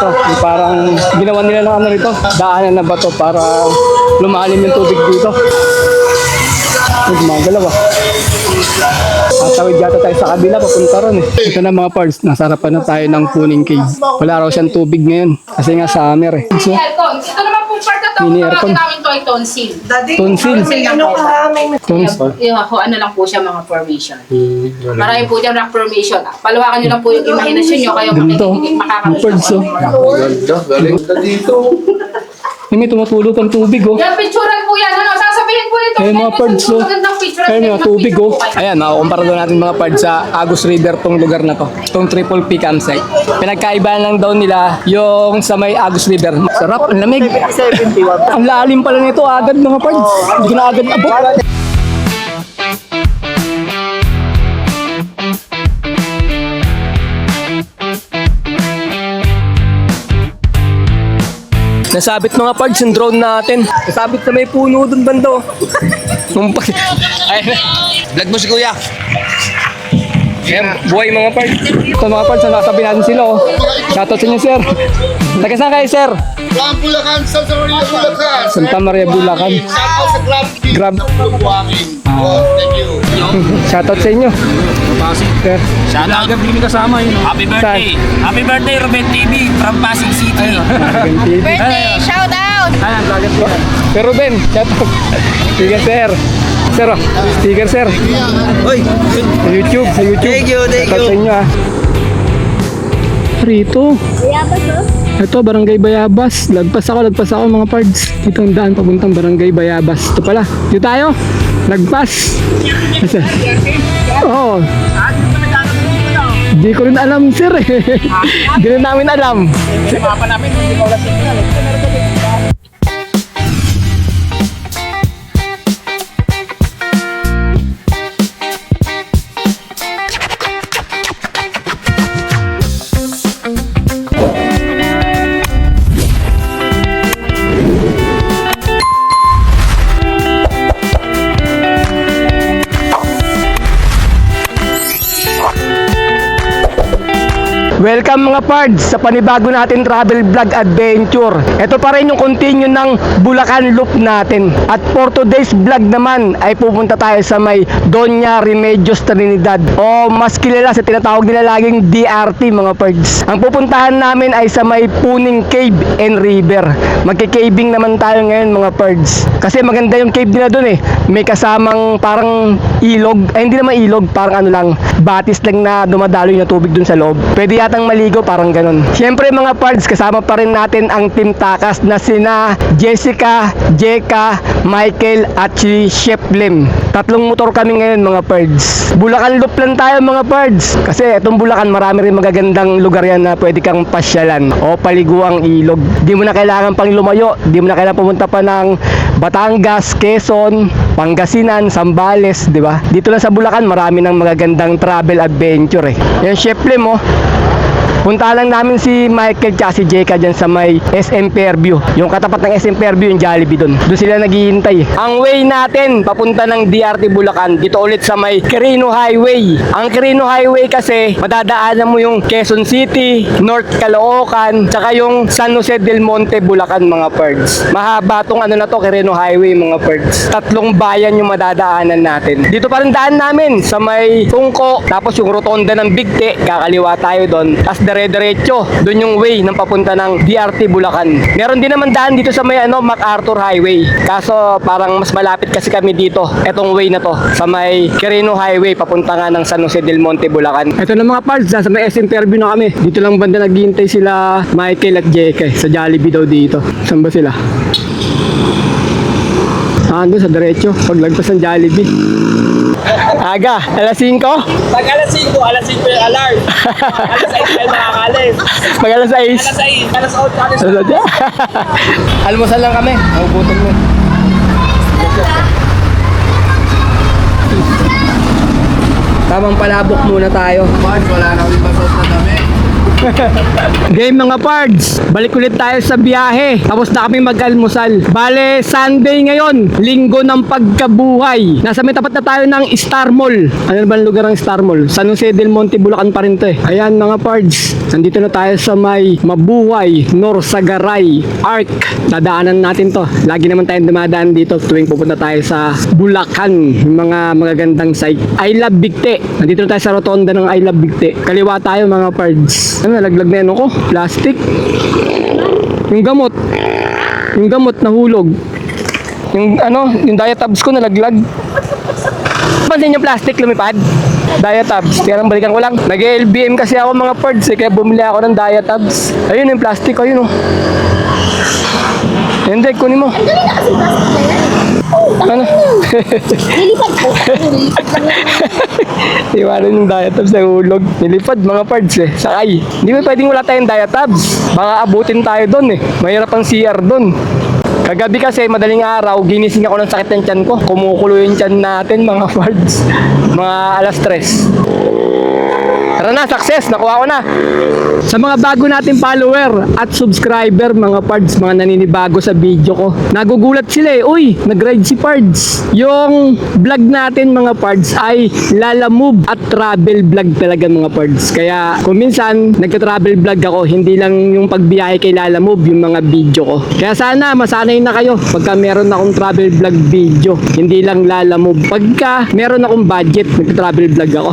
to. Yung parang ginawa nila ng ano rito. Daanan na ba to para lumalim yung tubig dito. Gumagalaw ah. Tatawid yata tayo sa kabila, papunta ron eh. Ito na mga parts, nasa harapan na tayo ng Puning Cave. Wala raw siyang tubig ngayon, kasi nga summer eh. So, Ito naman po part na to, mini tawagin aircon. namin to ay tonsil. Tonsil. Tonsil. Ano lang po siya mga formation. Marami po dyan rock formation. Palawakan nyo lang po yung imahinasyon nyo, kayo Ganito. makakabit Birds, oh. Ganda, galing ka dito. May tumutulog ang tubig oh. Yan, picturean po yan. Ano, sasabihin po nito. Ayun mga parts oh. Magandang picture. Ayun mga tubig oh. Ayan, makukumpara doon natin mga parts sa Agus River tong lugar na to. Itong Triple P campsite. Pinagkaibaan lang daw nila yung sa may Agus River. Sarap, ang lamig. Ang lalim pala nito agad mga parts. Hindi ko na agad abot. Nasabit mga parts yung drone natin. Nasabit sa may puno dun bando. Ayun. Vlog mo si Kuya. Ayan, buhay mga parts. Ito mga parts, nakasabi natin sila oh. Shoutout sa inyo sir. Taga saan kayo sir? From Bulacan, Santa Maria, Bulacan. Santa Maria, Bulacan. Shoutout sa Grab. Buhangin. Thank you. Shoutout sa inyo. Sir. Shoutout. Happy birthday. Happy birthday, Ruben TV from Pasig City. Birthday, shout out! Sir Ruben, shoutout. Sige sir. Sir, oh. Sticker sir. Hoy. Sa YouTube, sa YouTube. Thank you, thank Shoutout sa you. inyo ah. Rito. Bayabas oh. Ito, Barangay Bayabas. Lagpas ako mga pards. Ito ang daan papuntang Barangay Bayabas. Ito pala. Dito tayo. Lagpas. Kasi, oo. Di ko rin alam, sir eh. Di rin namin alam. Welcome mga pards sa panibago natin travel vlog adventure. Ito pa rin yung continue ng Bulacan loop natin. At for today's vlog naman ay pupunta tayo sa may Doña Remedios Trinidad o mas kilala sa tinatawag nila laging DRT mga pards. Ang pupuntahan namin ay sa may Puning Cave and River. Magki-caving naman tayo ngayon mga pards. Kasi maganda yung cave nila dun eh. May kasamang parang ilog. Ay hindi naman ilog, parang ano lang, batis lang na dumadaloy na tubig dun sa loob. Pwede yatang maligo, parang ganun. Siyempre mga pards, kasama pa rin natin ang Team Takas na sina Jessica, Jeka, Michael at si Chef Lem. Tatlong motor kami ngayon mga pards. Bulacan loop lang tayo mga pards. Kasi itong Bulacan marami rin magagandang lugar yan na pwede kang pasyalan o paliguang ilog. Di mo na kailangan pang lumayo, di mo na kailangan pumunta pa ng Batangas, Quezon, Pangasinan, Zambales, di ba? Dito lang sa Bulacan marami ng magagandang travel adventure eh. Yan Chef Lem oh. Punta lang namin si Michael at si Jeka dyan sa may SM Fairview. Yung katapat ng SM Fairview, yung Jollibee doon. Doon sila naghihintay. Ang way natin, papunta ng DRT Bulacan, dito ulit sa may Quirino Highway. Ang Quirino Highway kasi, madadaanan mo yung Quezon City, North Caloocan, tsaka yung San Jose del Monte, Bulacan mga pards. Mahaba tong ano na to, Quirino Highway mga pards. Tatlong bayan yung madadaanan natin. Dito pa rin daan namin sa may Tungko, tapos yung rotonda ng Bigte, kakaliwa tayo doon. Tapos dire-diretso, doon yung way ng papunta ng DRT Bulacan. Meron din naman daan dito sa may MacArthur Highway. Kaso parang mas malapit kasi kami dito, etong way na to, sa may Quirino Highway, papunta nga ng San Jose del Monte, Bulacan. Ito na mga parts, sa may SM Fairview na kami. Dito lang banda naghihintay sila Michael at Jeke. Sa Jollibee daw dito. Saan ba sila? Doon sa diretso, paglagpas ng Jollibee. Aga, alas 5? Pag alas 5 yung alarm. Alas 6 tayo makakalis. Pag alas 6? Alas 6, alas 8, alas 9. Almusal lang kami. Nagugutom mo. Tamang palabok muna tayo. Wala na ulit masot na dami. Game mga pards, balik ulit tayo sa biyahe. Tapos na kami mag-almusal. Bale, Sunday ngayon, linggo ng pagkabuhay. Nasa may tapat na tayo ng Star Mall. Ano ba ang lugar ng Star Mall? San Jose del Monte, Bulacan pa rin to eh. Ayan mga pards, nandito na tayo sa may Mabuhay, Norsagaray, Arc. Dadaanan natin to. Lagi naman tayong dumadaan dito tuwing pupunta tayo sa Bulacan. Yung mga magagandang site. I Love Bigte. Nandito na tayo sa rotonda ng I Love Bigte. Kaliwa tayo mga pards. Ano, nalaglag na yun ako? Plastic. Yung gamot. Yung gamot nahulog. Yung ano, yung diatabs ko nalaglag. Pansin yung plastic lumipad? Diatabs. Kaya nang balikan ko lang. Nag-LBM kasi ako mga pards eh. Kaya bumili ako ng diatabs. Ayun yung plastic. Ayun oh. Hindi, kunin mo. Ano? Nilipad po. Nilipad lang yan. Iwanan yung diatabs na hulog. Nilipad mga pards eh. Sakay. Hindi mo pwedeng wala tayong diatabs. Baka abutin tayo doon eh. Mahirap ang CR doon. Kagabi kasi madaling araw, ginising ako ng sakit ng tiyan ko. Kumukulo yung tiyan natin mga pards. Mga alas 3. Tara na, success! Nakuha ko na! Sa mga bago nating follower at subscriber, mga pards, mga naninibago sa video ko, nagugulat sila eh. Uy, nag-ride si Pards. Yung vlog natin mga pards ay Lala Move at travel vlog talaga mga pards. Kaya kung minsan nagka-travel vlog ako, hindi lang yung pagbiyahe kay Lala Move, yung mga video ko. Kaya sana masanay na kayo pagka meron akong travel vlog video, hindi lang Lala Move. Pagka meron akong budget, nagka-travel vlog ako.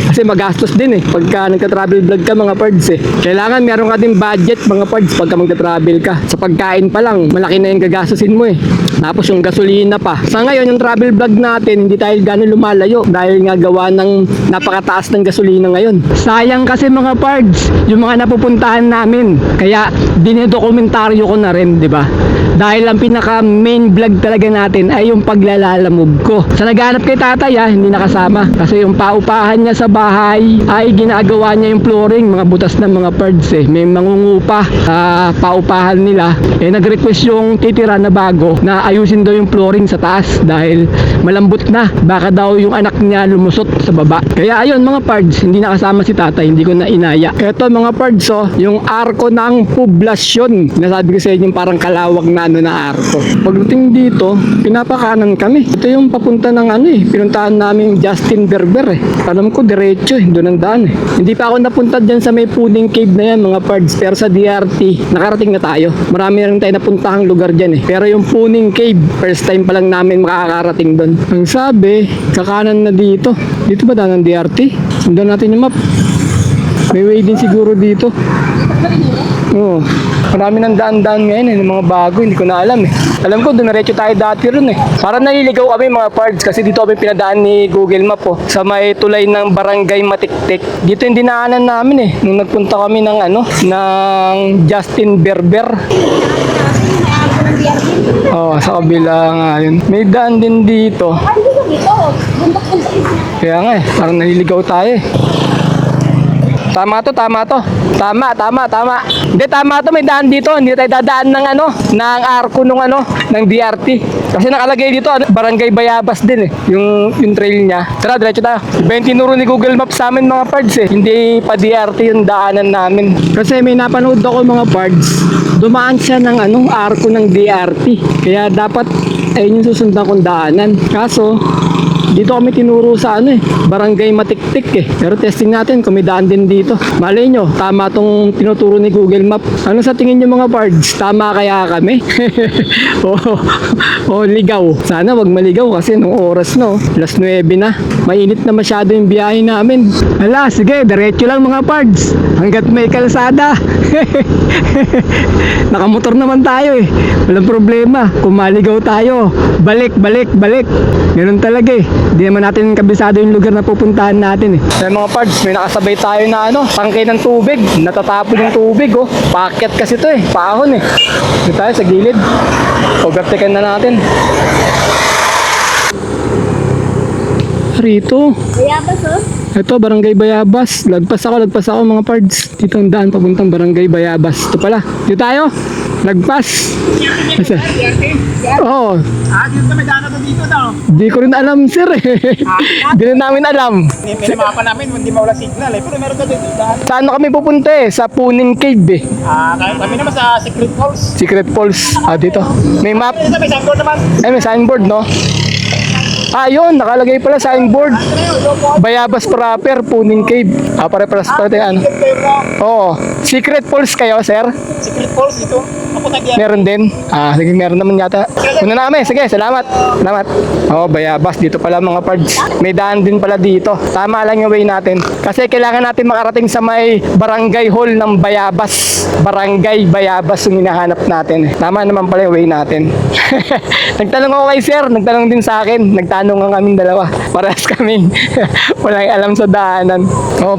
Kasi magastos din eh pagka nagka-travel vlog ka mga pards eh. Kailangan meron ka din budget mga pards pagka magta-travel ka. Sa pagkain pa lang, malaki na yung gagastusin mo eh. Tapos yung gasolina pa. Sa ngayon, yung travel vlog natin, hindi tayo gano'n lumalayo dahil nga gawa ng napakataas ng gasolina ngayon. Sayang kasi mga pards, yung mga napupuntahan namin. Kaya dinidokumentaryo ko na rin, di ba? Dahil ang pinaka main vlog talaga natin ay yung paglalalamove ko. Sa naghanap kay tatay hindi nakasama. Kasi yung paupahan niya sa bahay ay ginagawa niya yung flooring, mga butas ng mga pards eh. May mangungupa sa paupahan nila. Eh nag-request yung titira na bago na ayusin daw yung flooring sa taas dahil malambot na. Baka daw yung anak niya lumusot sa baba. Kaya ayun mga pards, hindi nakasama si tatay, hindi ko na inaya. Ito mga pards yung arko ng poblasyon. Nasabi ko sa inyo parang kalawag na ano na arko. Pagdating dito, pinapakanan kami. Ito yung papunta ng pinuntahan namin Justin Berber eh. Alam ko diretso doon ang daan eh. Hindi pa ako napunta dyan sa may Puning Cave na yan mga pards, pero sa DRT nakarating na tayo. Marami na rin tayo napuntahang lugar dyan eh. Pero yung Puning Cave, first time pa lang namin makakarating doon. Ang sabi, kakanan na dito. Dito ba daan ng DRT? Sundan natin yung map. May way din siguro dito. Oo. Marami ng daan-daan ngayon ng mga bago, hindi ko na alam eh. Alam ko, dumiretso tayo dati ron eh. Parang naliligaw kami mga pards kasi dito kami pinadaan ni Google Map sa may tulay ng Barangay Matiktik. Dito yung dinaanan namin eh, nung nagpunta kami ng ng Justin Berber. Sa kabila nga yun. May daan din dito. Ay, dito. Bundok-bundok. Kaya nga parang naliligaw tayo eh. Tama to. Tama. Hindi, tama to, may daan dito. Hindi tayo dadaan ng arko ng DRT. Kasi nakalagay dito, Barangay Bayabas din eh. Yung trail niya. Tara, diretso tayo. Iba yung tinuro ni Google Maps sa amin mga pards eh. Hindi pa DRT yung daanan namin. Kasi may napanood ako mga pards. Dumaan siya ng arko ng DRT. Kaya dapat ayun yung susundan kong daanan. Kaso, dito kami tinuro sa Barangay Matiktik eh. Pero testing natin kung may daan din dito. Malay nyo, tama tong tinuturo ni Google Map. Ano sa tingin nyo mga pards? Tama kaya kami? Ligaw. Sana wag maligaw kasi nung oras alas 9 na. Mainit na masyado yung biyahe namin. Hala, sige, diretso lang mga pards. Hanggat may kalsada. Nakamotor naman tayo eh. Walang problema. Kung maligaw tayo, balik. Ganun talaga eh. Hindi naman natin kabisado yung lugar na pupuntahan natin eh. Kaya mga pards, may nakasabay tayo na tangkay ng tubig. Natatapon yung tubig Paakyat kasi to eh. Paahon eh. Dito tayo sa gilid. Overtaken na natin. Rito. Bayabas Ito, Barangay Bayabas. Lagpas ako mga pards. Dito ang daan papuntang Barangay Bayabas. Ito pala. Dito tayo. Nagpas. Kasi, oo. Dito may daan na dito daw. Di ko rin alam, sir eh. Di rin namin alam. May mapa namin, hindi mawala signal eh. Pero meron ka dito daan. Saan kami pupunta eh? Sa Puning Cave eh. Kami naman sa Secret Falls. Secret Falls. Dito. May map. Dito may signboard naman. May signboard, no? Yun, nakalagay pala signboard. Bayabas proper, Puning Cave. Pare-paras pa tayo, ano? Oo. Secret Falls kayo, sir? Secret Falls dito. Ako nagyan. Meron din? Sige, meron naman yata. Una namin, sige, salamat. Salamat. Bayabas, dito pala mga pards. May daan din pala dito. Tama lang yung way natin. Kasi kailangan natin makarating sa may barangay hall ng Bayabas. Barangay Bayabas yung hinahanap natin. Tama naman pala yung way natin. Nagtanong ako kay sir, nagtanong din sa akin. Nagtanong ang aming dalawa. Parehas kaming walang alam sa daanan.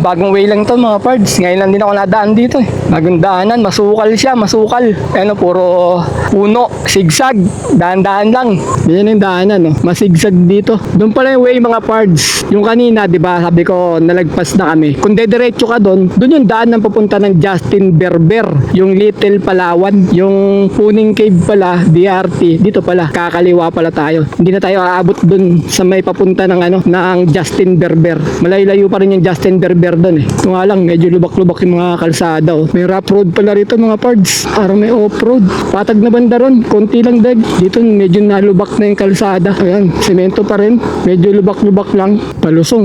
Bagong way lang to mga pards. Ngayon lang din ako nadaan dito eh. Bagong daanan, masukal siya, masukal. Puro puno, sigsag, daan-daan lang. Yan yung daanan, no? Masigsag dito. Doon pala yung way mga pards. Yung kanina, di ba, sabi ko, nalagpas na kami. Kung dediretso ka doon yung daan ng papunta ng Justin Berber. Yung Little Palawan. Yung Puning Cave pala, DRT. Dito pala, kakaliwa pala tayo. Hindi na tayo aabot doon sa may papunta ng ng Justin Berber. Malayo-layo pa rin yung Justin Berber doon eh. Kung lang, medyo lubak-lubak yung mga kalsada. May rough road pala rito mga pards. Parang may off-road. Patag na banda ron. Konti lang dag. Dito medyo nalubak na yung kalsada. Ayan, semento pa rin. Medyo lubak-lubak lang. Palusong.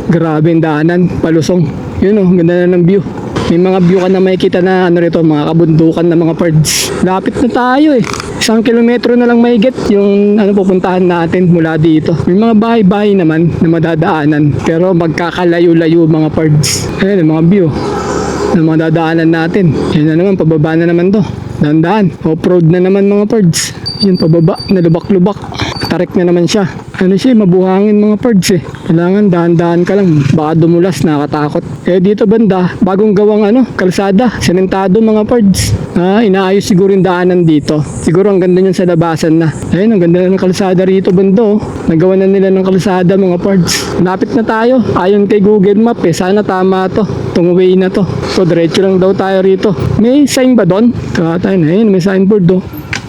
Grabe yung daanan. Palusong. Yun ganda na ng view. May mga view ka na makikita na rito, mga kabundukan na mga pards. Lapit na tayo eh. 1 kilometro na lang mahigit yung pupuntahan natin mula dito. May mga bahay-bahay naman na madadaanan. Pero magkakalayo-layo mga pards. Ayan, mga view na mga dadaanan natin. Yan na naman, pababa na naman to. Dahan-dahan. Off-road na naman mga pards. Yun, pababa. Nalubak-lubak. Tarik na naman siya. Mabuhangin mga pards eh. Kailangan dahan-dahan ka lang. Baka dumulas, nakakatakot. Dito banda, bagong gawang kalsada. Sementado mga pards. Inaayos siguro yung daanan dito. Siguro ang ganda niyan sa labasan na. Ayun, ang ganda na ng kalsada rito banda. Nagawa na nila ng kalsada mga pards. Lapit na tayo. Ayon kay Google Map eh. Sana tama to. Itong way na to. So, diretso lang daw tayo rito. May sign ba doon? Ayun, may signboard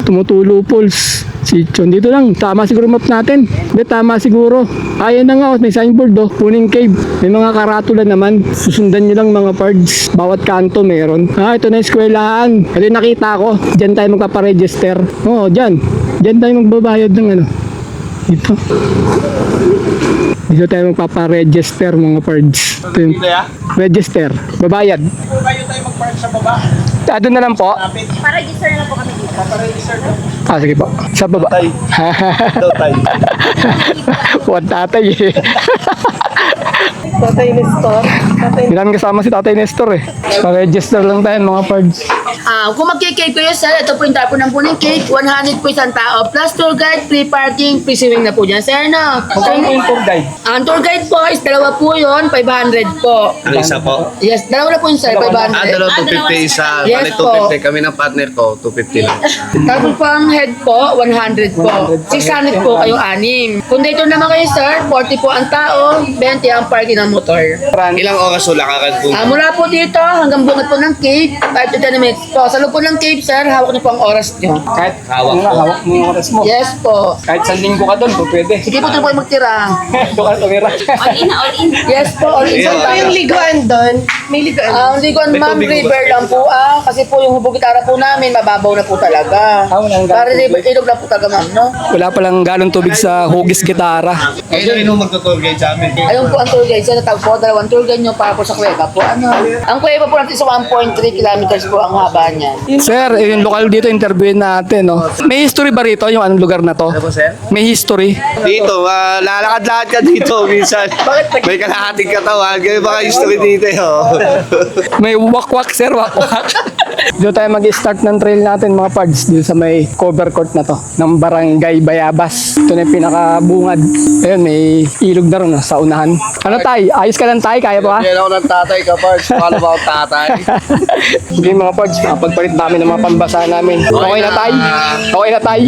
Tumutulo Falls. Sichon. Dito lang. Tama siguro map natin. Hindi, tama siguro. Ayan na nga. May signboard Puning Cave. May mga karatula naman. Susundan nyo lang mga pards. Bawat kanto meron. Ito na yung eskwelahan. Ito yung nakita ko. Diyan tayo magpaparegister. Diyan. Diyan tayo magbabayad ng Dito. Dito tayo magpaparegister mga pards. Ito yung register. Babayad. Kayo tayo mag-park sa baba. Doon na lang po. Pa-register na lang po kami dito. Paparegister ko. Sige po. Sa baba. Daw tayo. Huwag tatay eh. Tatay Nestor. Hindi namin kasama si Tatay Nestor eh. Pa-register lang tayo mga pards. Kung magkikake kayo sir, ito po yung tapo ng Puning Cake, 100 po isang tao, plus tour guide, free parking, free swimming na po dyan sir, no? Magkano yung tour guide? Ang tour guide po is dalawa po yun, 500 po. Ang isa po. Yes, dalawa na po yun sir, 500. Dalawa 250 isa. Yes Bali po. 250. Kami ng partner ko, 250 lang. Tapos po ang head po, 100 po. 600 po kayong anim. Kung dito naman kayo sir, 40 po ang tao, 20 ang parking ng motor. Ilang oras wala kakad po? Mula po dito hanggang bungad po ng cave, 5 to 10 minutes po. Sa loob po ng cave sir, hawak niyo po ang oras niyo. Kahit Hawak po. hawak mo yung oras mo. Yes po. Kahit sa linggo ka doon, pwede. Sige po, ito po yung magtira. Doon ka tumira. All in. Yes po, all in. Yeah. Saan Yung liguan doon, may liguan. Ang liguan May ma'am, tubig ba? river lang po kasi po yung hubog gitara po namin, mababaw na po talaga. Walang galon Para tubig. ilog lang po talaga ma'am, no? Wala palang galon tubig sa hugis gitara. Kayo rin yung magtutour guide sa amin. Ayun po ang tour guide, sa tawag po, dalawang tour guide nyo para po sa Cueva po. Ang Cueva po natin sa 1.3 kilometers po ang haba niya. Sir, yung lokal dito, interviewin natin, no? May history ba rito yung anong lugar na to? Ano po, sir? May history? Dito, lalakad-lakad ka dito minsan. May kalahating katawan. Ganyan baka history dito. May wakwak, sir, wakwak. Dito tayo mag-start ng trail natin, mga pards, dito sa may cover court na to, ng Barangay Bayabas. Ito na yung pinakabungad. Ayun, may ilog na rin sa unahan. Ano tay? Ayos ka lang tay? Kaya pa? Yan ako ng tatay ka, Pards. Paano ba ako tatay? Sige mga pards, pagpalit namin ng mga pambasa namin. Okay na tay? Okay na tay?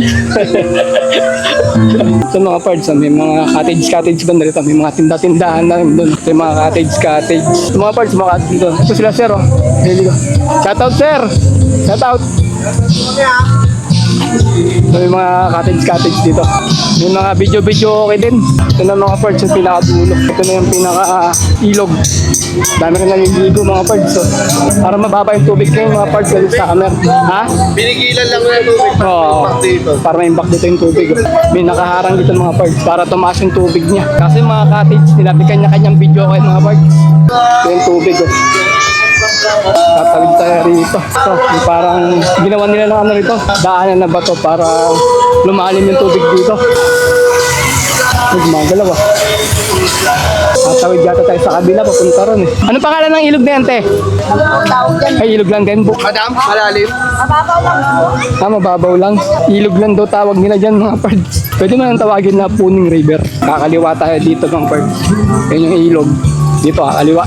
Ito mga pards, may mga cottage banda rito. May mga tinda-tindahan na rin doon. Ito yung mga cottage. Ito mga pards, mga dito. Ito sila sir, oh. Dito. Shout out sir! sir. Shout out. So yung mga cottage dito. Yung mga video okay din. Ito na mga parts yung pinaka-dulo. Ito na yung pinaka-ilog. Dami ka naliligo mga parts. So, para mababa yung tubig kayo mga parts sa camera. Ha? Binigilan lang ng tubig Oo. dito. Para may impact dito yung tubig. May nakaharang dito mga parts para tumaas yung tubig niya. Kasi mga cottage nila, may kanya-kanyang video okay mga parts. Ito yung tubig. Tatawid tayo rito. So, yung parang ginawa nila ng ano rito. Daanan na ba to para lumalim yung tubig dito. Gumagalaw ah. Tatawid yata tayo sa kabila, papunta ron eh. Ano pangalan ng ilog na yan, te? Ay, ilog lang din. Madam, malalim. Mababaw lang. Ilog lang daw tawag nila dyan mga pards. Pwede mo nang tawagin na Puning River. Kakaliwa tayo dito mga pards. Yan yung ilog. Dito kakaliwa.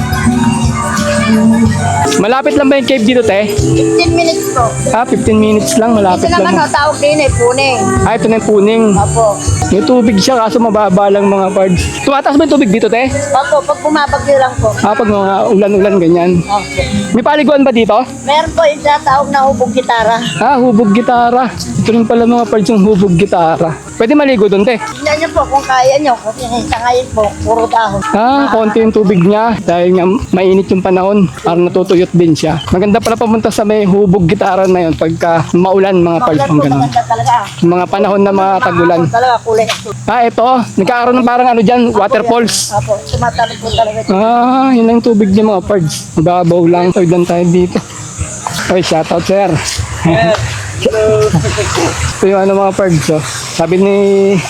Malapit lang ba yung cave dito, te? 15 minutes po. 15 minutes lang. Malapit Ito lang. naman tawag din puning. Ito na yung Puning. Opo. May tubig siya kaso mababa lang mga pards. Tumataas ba yung tubig dito, te? Opo, pag bumabagyo lang po. Pag mga ulan-ulan ganyan. Okay. May paliguan ba dito? Meron po yung tawag na hubog gitara. Hubog gitara. Ito rin pala mga pards yung hubog gitara. Pwede maligo doon, te? Tignan niyo po kung kaya niyo. Kasi sa ngayon po, puro dahon. Konti yung tubig niya dahil nga mainit yung panahon. Parang natutuyot din siya. Maganda pala pumunta sa may hubog gitara na yun pagka maulan mga pards Maganda pang po, ganun. maganda talaga. Yung mga panahon na mga tagulan. Talaga kulay. Ito. Nagkakaroon ng parang ano dyan, waterfalls. Opo, tumatalon po talaga. Yun lang yung tubig niya mga pards. Mababaw lang. Tawid lang tayo dito. Oy, shoutout sir. Ito yung ano mga pards. Oh. Sabi ni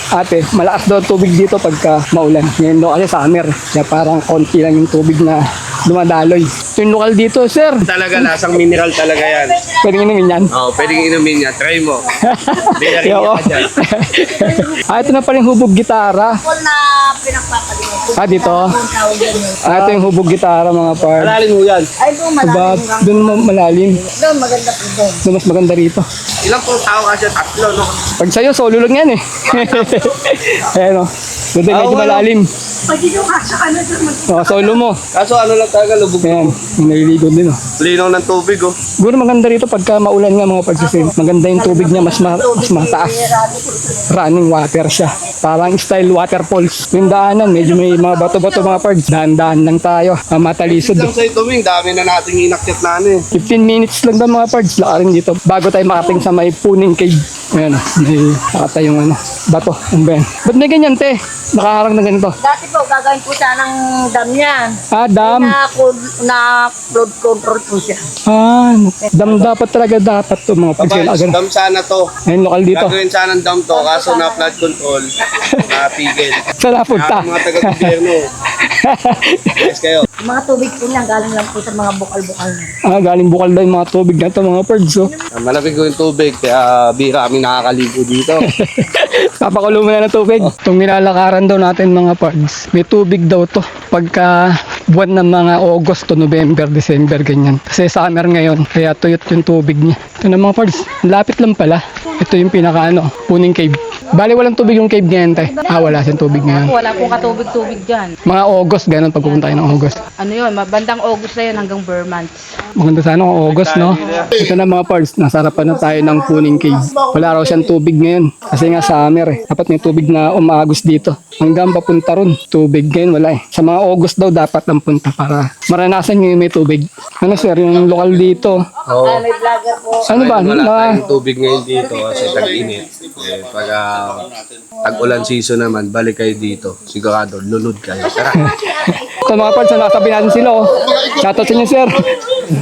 ate, malakas daw tubig dito pagka maulan. Ngayon daw kasi summer. Kaya parang konti lang yung tubig na dumadaloy. Ito yung lokal dito, sir. Talaga, lasang mineral talaga yan. Pwede inumin yan. Oo, pwedeng inumin niya. Try mo. Binarin Yo. niya ka dyan. Ito na pala yung hubog gitara. Full na pinagpapalimutan. Dito. Tawag yan. Ito yung hubog gitara mga pards. Malalim mo yan. Ay, doon malalim. Doon malalim. Doon maganda po doon. Doon mas maganda rito. Ilang po tao ka siya? Tatlo, no? Pag sa'yo, solo lang yan eh. Ayan o. Doon din medyo malalim. Solo mo. Kaso ano lang talaga, lubog. Ayan, yung naliligo din o. Linaw ng tubig, oh. Siguro maganda rito pagka maulan nga mga pagsisim. Maganda yung tubig niya, mas mataas. Running water siya. Parang style waterfalls. Yung daanan, medyo may mga bato-bato mga pards. Daan-daan lang tayo. Matalisod. Lang sa'yo, Tuming, dami na nating inakyat na ano eh. 15 minutes lang daw mga pards. Lakarin dito. Bago tayo makating sa may Puning Cave. Ayan o. May nakata yung ano. Bato. Ang ben. Ba't may ganyan te? Nakaharang na ganito. Dati po, gagawin po siya ng dam yan. Dam. Na flood control po siya. Dam dapat talaga to mga pards. Aba, Agad. dam sana to. Ayun, lokal dito. Gagawin sana ng dam to, kaso na flood control. Napigil. Saan napunta? Mga taga-gobyerno. Yes kayo. Mga tubig po niya, galing lang po sa mga bukal-bukal na. Galing bukal daw yung mga tubig na ito mga pards. Oh. Malamig ko yung tubig, kaya bira kami nakakaligo dito. Papakulo mo na ng tubig. Itong nilalakaran daw natin mga pards. May tubig daw to. Pagka buwan ng mga August to November, December, ganyan. Kasi summer ngayon, kaya tuyot yung tubig niya. Ito na mga pards. Lapit lang pala. Ito yung pinaka Puning Cave. Bali walang tubig yung cave ngayon te. Wala siyang tubig ngayon. Wala pong katubig-tubig dyan. Mga August, ganun pag pupunta tayo ng August. Ano yun, bandang August na yun hanggang Burr months. Maganda sana kung August, no? Ito na mga pards, nasa harapan na tayo ng Puning Cave. Wala raw siyang tubig ngayon. Kasi nga summer eh. Dapat may tubig na umagos dito. Hanggang papunta ron. Tubig ngayon, wala eh. Sa mga August daw dapat ang punta para maranasan nyo yung may tubig. Ano sir, yung lokal dito. Oo. May vlogger po. Ano ba? Wala tayong tubig ngayon dito kasi tag-init. Eh, pag tag-ulan season naman, balik kayo dito. Sigurado, lunod kayo. Tara. Ito mga pards, nasabi natin sila oh. Shoutout sa inyo sir.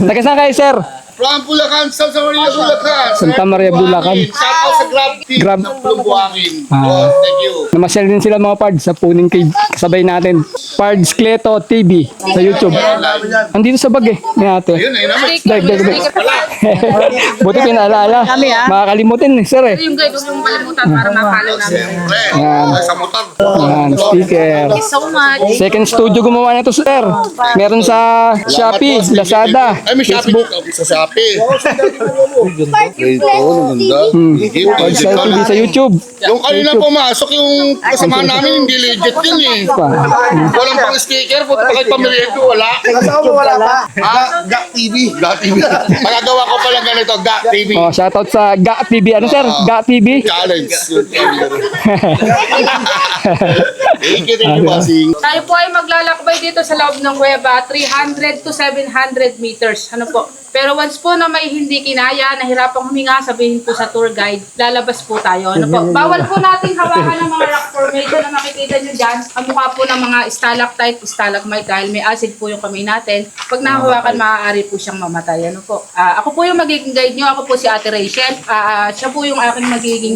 Taga saan kayo sir? From Bulacan, Santa Maria, Bulacan. Santa Maria, Bulacan. Shout out sa Grab Team Grab. ng Bulubuangin. Ah. Thank you. Namasyal din sila mga pards sa Puning Cave. Kasabay natin. Pards Cleto TV sa YouTube. Andito sa bag eh. May ate. Yun, ayun naman. Dive. Buti pinaalala. Makakalimutin eh, sir eh. Yung guide, huwag mong kalimutan para mapalo namin. Siyempre, Yan. sa motor. Yan, sticker. So much. Second studio gumawa nito sir. Meron sa Shopee, Lazada, Ay, may shopping Facebook. sa Shopee. kape. Pards sa TV sa YouTube. Yung kanina pumasok yung kasama namin, hindi legit yun eh. Walang pang sticker, puto pa kayo pamilya ko, wala. Gak TV. Magagawa ko pala ganito, Gak TV. Oh, shoutout sa GA TV. Ano sir? GA TV? Challenge. Thank you, bossing. Tayo po ay maglalakbay dito sa loob ng kuweba, 300 to 700 meters. Ano po? Pero once po na may hindi kinaya, nahirapang huminga, sabihin po sa tour guide, lalabas po tayo. Ano po? Bawal po nating hawakan ng mga rock formation na makikita nyo dyan. Ang mukha po ng mga stalactite, stalagmite dahil may acid po yung kamay natin. Pag nahawakan, maaari po siyang mamatay. Ano po? Ako po yung magiging guide nyo. Ako po si Ate Rachel. Siya po yung aking magiging